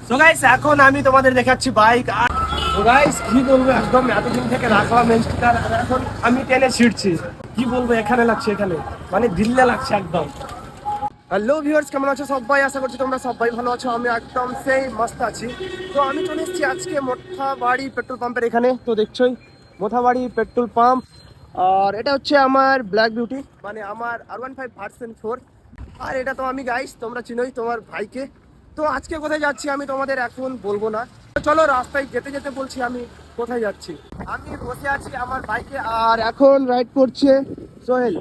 So guys এখন আমি তোমাদের দেখাচ্ছি বাইক। আর সো গাইস কি বলবো, একদম এতদিন থেকে রাখা মেনস্টার এখন আমি টেনে ছিড়ছি। কি বলবো, এখানে লাগছে, এখানে মানে দিল্লে লাগছে একদম। হ্যালো ভিউয়ার্স, কেমন আছো সবাই? আশা করছি তোমরা সবাই ভালো আছো। আমি একদম সেই মস্ত আছি। তো আমি চলে এসেছি আজকে মোথাবাড়ি পেট্রোল পাম্পের এখানে। তো দেখছোই মোথাবাড়ি পেট্রোল পাম্প। আর এটা হচ্ছে আমার ব্ল্যাক বিউটি, মানে আমার R15 ভার্সন 4। আর এটা তো আমি গাইস, তোমরা চিনোই তোমার ভাইকে। তো আজকে কোথায় যাচ্ছি আমি তোমাদের এখন বলবো না। চলো রাস্তায় যেতে যেতে বলছি আমি কোথায় যাচ্ছি। আমি বসে আছি আমার বাইকে আর এখন রাইড করছে সোহেল।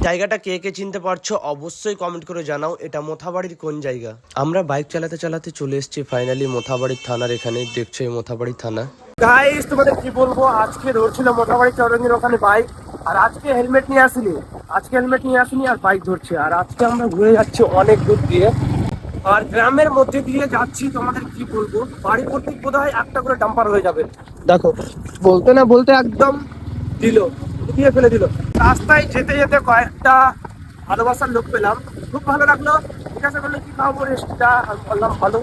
জায়গাটা কে কে চিনতে পারছো অবশ্যই কমেন্ট করে জানাও, এটা মোথাবাড়ির কোন জায়গা। আমরা বাইক চালাতে চালাতে চলে এসেছি ফাইনালি মোথাবাড়ির থানার এখানে। দেখছো এই মোথাবাড়ির থানা। গাইস তোমাদের কি বলবো, আজকে ধরছিল মোথাবাড়ি চৌরঙ্গির ওখানে বাইক। আর আজকে হেলমেট নিয়ে আসিনি, আর বাইক ধরছে। আর আজকে আমরা ঘুরে যাচ্ছি অনেক দূর দিয়ে, আর গ্রামের মধ্যে দিয়ে যাচ্ছি। তোমাদের কি বলবো, বাড়ি প্রত্যেক বোধ হয় একটা করে ডাম্পার হয়ে যাবে। দেখো বলতে না বলতে একদম দিয়ে ফেলে দিল। রাস্তায় যেতে যেতে কয়েকটা ভালোবাসার লোক পেলাম, খুব ভালো লাগলো। জিজ্ঞাসা করলো কি খাবো রেস্টটা, আমি বললাম ভালো।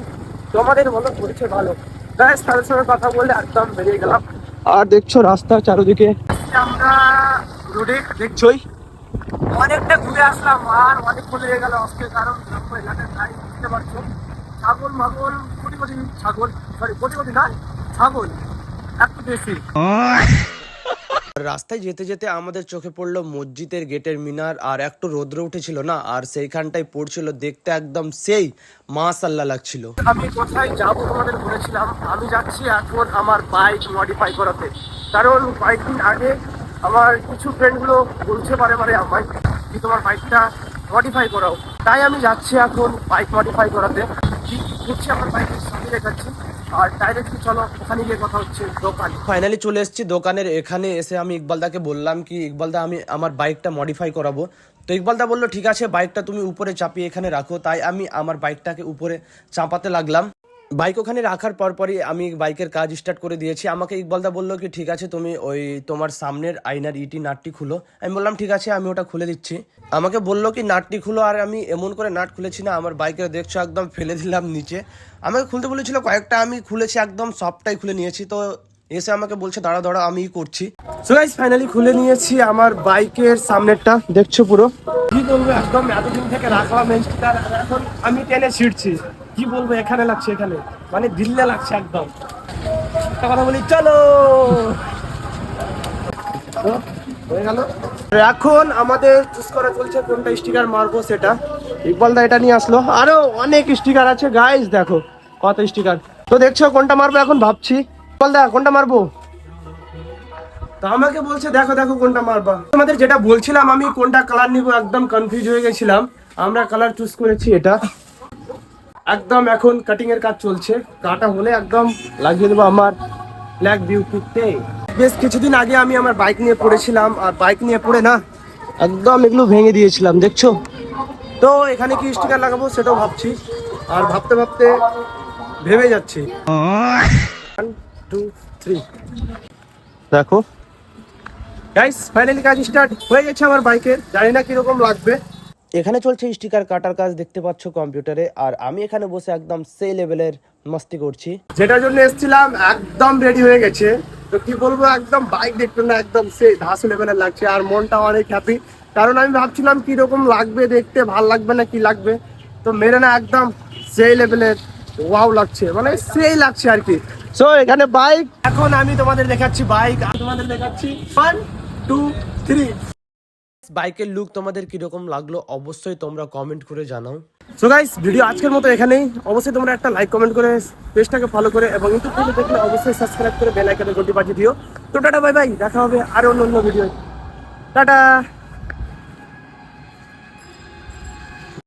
তোমাদের বলো পড়ছে ভালো। ব্যাস তাদের সঙ্গে কথা বলে একদম বেরিয়ে গেলাম। আর দেখছো রাস্তা চারিদিকে আমরা রোডে দেখছোই অনেকটা ঘুরে আসলাম। আর অনেক হয়ে গেল আজকে, কারণ এলাকায় গাড়ি বুঝতে পারছো ছাগল মাগল কোটি কোটি ছাগল, সরি কোটি কোটি না ছাগল একটু বেশি। রাস্তায় যেতে যেতে আমাদের চোখে পড়লো মসজিদের গেটের মিনার। আর একটু রোদ্র উঠেছিল না, আর সেইখানটাই পড়ছিল, দেখতে একদম সেই মাশাআল্লাহ লাগছিল। আমি কোথায় যাবো তোমাদের বলেছিলাম, আমি যাচ্ছি এখন আমার বাইক মডিফাই করাতে। কারণ কয়েকদিন আগে আমার কিছু ফ্রেন্ডগুলো বলছে বারে বারে আমায় কি তোমার বাইকটা মডিফাই করাও। তাই আমি যাচ্ছি এখন বাইক মডিফাই করাতে। কি করছি আমার বাইকের সামনে দেখাচ্ছি। আর ডাইরেক্টলি চলো ওখানে গিয়ে কথা হচ্ছে দোকানে। ফাইনালি চলে এসেছি দোকানের এখানে। এসে আমি ইকবালদাকে বললাম কি ইকবালদা আমি আমার বাইকটা মডিফাই করাবো। তো ইকবালদা বললো ঠিক আছে বাইকটা তুমি উপরে চাপিয়ে এখানে রাখো। তাই আমি আমার বাইকটাকে উপরে চাপাতে লাগলাম। বাইক ওখানে রাখার পরপরই আমি বাইকের কাজ স্টার্ট করে দিয়েছি। আমাকে ইকবালদা বললো কি ঠিক আছে তুমি ওই তোমার সামনের আয়নার ইটি নাটটি খুলো। আমি বললাম ঠিক আছে আমি ওটা খুলে দিচ্ছি। আমাকে বললো কি নাটটি খুলো, আর আমি এমন করে নাট খুলেছি না, আমার বাইকের দেখছো একদম ফেলে দিলাম নিচে। আমাকে খুলতে বলেছিল কয়েকটা, আমি খুলেছি একদম সবটাই খুলে নিয়েছি। তো এসে আমাকে বলছে দাঁড়া দাঁড়া আমি করছি। সো গাইস ফাইনালি খুলে নিয়েছি আমার বাইকের সামনেরটা, দেখছো পুরো কি বলবো একদম এতদিন থেকে রাখা মেনস্টার এখন আমি টেনে ছিড়ছি। কি বলবো, এখানে লাগছে, এখানে মানে দিল্লে লাগছে একদম। একটা কথা বলি চলো হয়ে গেল। এখন আমাদের চুজ করা চলছে কোনটা স্টিকার মারবো সেটা। ইকবালদা এটা নিয়ে আসলো, আরো অনেক স্টিকার আছে গাইস, দেখো কত স্টিকার। তো দেখছো কোনটা মারবো এখন ভাবছি। ইকবালদা কোনটা মারবো? তো আমাকে বলছে দেখো দেখো কোনটা মারবা। তোমাদের যেটা বলছিলাম আমি কোনটা কালার নিব, একদম কনফিউজ হয়ে গেছিলাম। আমরা কালার চুজ করেছি এটা। একদম এখন কাটিং এর কাজ চলছে, কাটা হলে একদম লাগিয়ে দেবো আমার ব্ল্যাক বিউটিতে। বেশ কিছুদিন আগে আমি আমার বাইক নিয়ে পড়েছিলাম, আর বাইক নিয়ে পড়ে না একদম এগুলো ভেঙে দিয়েছিলাম, দেখছো। তো এখানে কি স্টিকার লাগাবো সেটাও ভাবছি, আর ভাবতে ভাবতে ভেবে যাচ্ছি। 1 2 3 দেখো গাইস ফাইনালি কাজ স্টার্ট হয়ে গেছে আমার বাইকের। জানি না কিরকম লাগবে। এখানে চলছে স্টিকার কাটার কাজ, দেখতে পাচ্ছ কম্পিউটারে। আর আমি এখানে বসে একদম সেই লেভেলের মাস্তি করছি। যেটার জন্য এসেছিলাম একদম রেডি হয়ে গেছে। তো কি বলবো, একদম বাইক দেখতে না একদম সেই ধাসু লেভেলের লাগছে। আর মনটা অনেক হ্যাপি, কারণ আমি ভাবছিলাম কিরকম লাগবে দেখতে, ভাল লাগবে না কি লাগবে। তো মেরে না একদম সেই লেভেলের ওয়াও লাগছে, মানে সেই লাগছে আর কি। সো এখানে বাইক এখন আমি তোমাদের দেখাচ্ছি, বাইক তোমাদের দেখাচ্ছি 1 2 3। বাইকের লুক তোমাদের কিরকম লাগলো অবশ্যই তোমরা কমেন্ট করে জানাও। সো গাইস ভিডিও আজকের মতো এখানেই। অবশ্যই তোমরা একটা লাইক কমেন্ট করে পেজটাকে ফলো করে এবং ইউটিউব থেকে দেখলে অবশ্যই সাবস্ক্রাইব করে বেল আইকনে ঘন্টি বাজিয়ে দিও। তো টাটা বাই বাই, দেখা হবে আরো অন্য ভিডিও। টাটা।